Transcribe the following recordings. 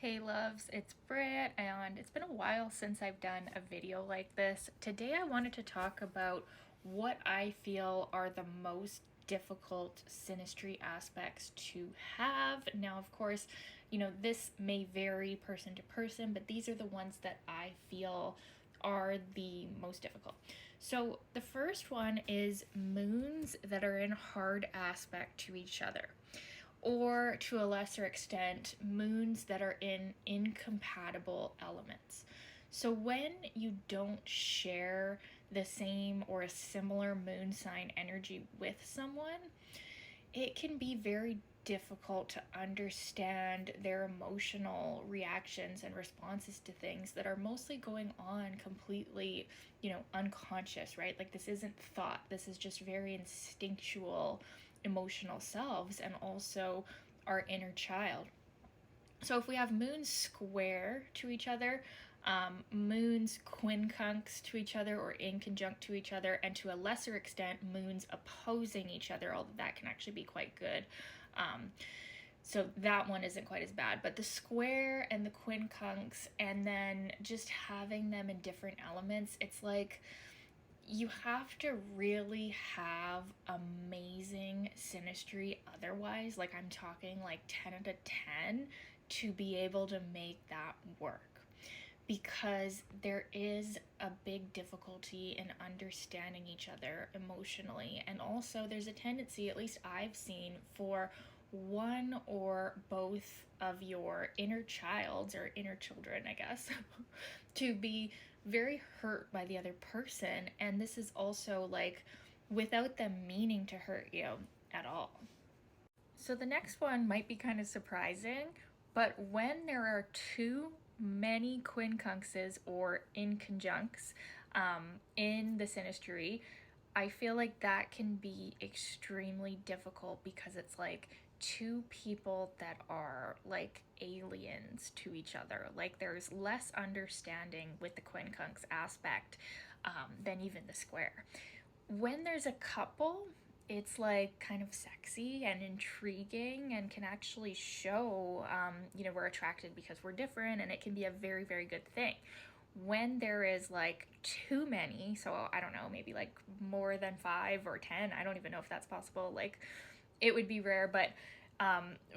Hey loves, it's Britt, and it's been a while since I've done a video like this. Today I wanted to talk about what I feel are the most difficult synastry aspects to have. Now, of course, this may vary person to person, but these are the ones that I feel are the most difficult. So the first one is moons that are in hard aspect to each other, or to a lesser extent, moons that are in incompatible elements. So when you don't share the same or a similar moon sign energy with someone, it can be very difficult to understand their emotional reactions and responses to things that are mostly going on completely, unconscious, right? Like, this isn't thought, this is just very instinctual emotional selves, and also our inner child. So if we have moons square to each other, moons quincunx to each other or in conjunct to each other, and to a lesser extent, moons opposing each other, although that can actually be quite good. So that one isn't quite as bad, but the square and the quincunx, and then just having them in different elements, it's like you have to really have amazing synastry otherwise, like I'm talking like 10 out of 10, to be able to make that work, because there is a big difficulty in understanding each other emotionally. And also there's a tendency, at least I've seen, for one or both of your inner childs or inner children, I guess, to be very hurt by the other person. And this is also like without them meaning to hurt you at all. So the next one might be kind of surprising, but when there are too many quincunxes or inconjuncts in the synastry, I feel like that can be extremely difficult, because it's like two people that are like aliens to each other. Like, there's less understanding with the quincunx aspect than even the square. When there's a couple, it's like kind of sexy and intriguing, and can actually show, we're attracted because we're different, and it can be a very, very good thing. When there is like too many, so I don't know, maybe like more than 5 or 10, I don't even know if that's possible, like it would be rare, but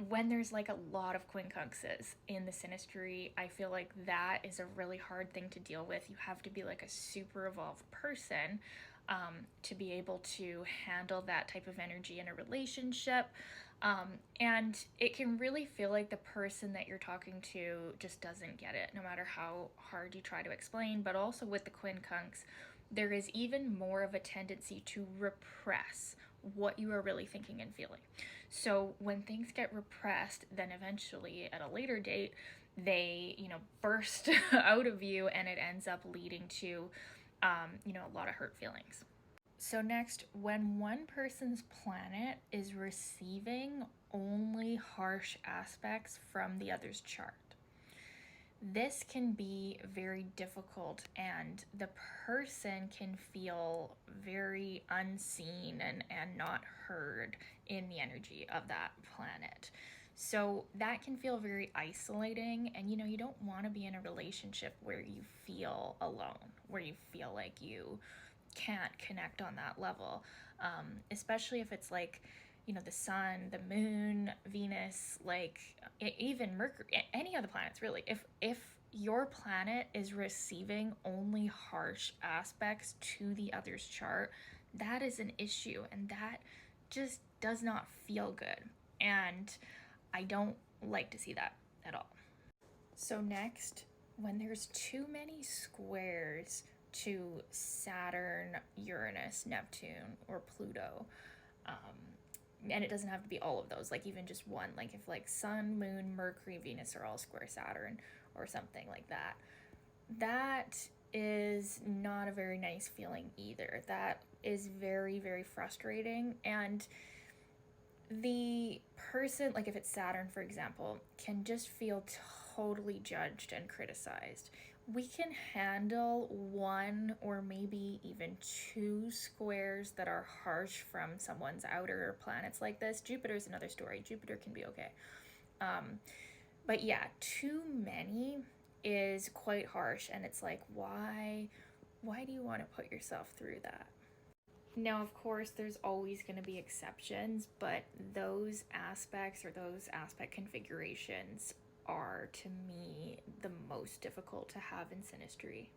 when there's like a lot of quincunxes in the synastry, I feel like that is a really hard thing to deal with. You have to be like a super evolved person to be able to handle that type of energy in a relationship. And it can really feel like the person that you're talking to just doesn't get it, no matter how hard you try to explain. But also with the quincunx, there is even more of a tendency to repress what you are really thinking and feeling. So when things get repressed, then eventually at a later date, they, burst out of you, and it ends up leading to, a lot of hurt feelings. So next, when one person's planet is receiving only harsh aspects from the other's chart, this can be very difficult, and the person can feel very unseen and not heard in the energy of that planet. So that can feel very isolating, and you don't want to be in a relationship where you feel alone, where you feel like you can't connect on that level, especially if it's like, the sun, the moon, Venus, like even Mercury, any of the planets really. If your planet is receiving only harsh aspects to the other's chart, that is an issue, and that just does not feel good. And I don't like to see that at all. So next, when there's too many squares to Saturn, Uranus, Neptune, or Pluto, and it doesn't have to be all of those, like even just one, like if like Sun, Moon, Mercury, Venus are all square Saturn or something like that, that is not a very nice feeling either. That is very, very frustrating. And the person, like if it's Saturn, for example, can just feel totally judged and criticized. We can handle one or maybe even two squares that are harsh from someone's outer planets like this. Jupiter's another story. Jupiter can be okay. But yeah, too many is quite harsh, and it's like, why do you want to put yourself through that? Now, of course, there's always going to be exceptions, but those aspects or those aspect configurations are, to me, the most difficult to have in Synastry.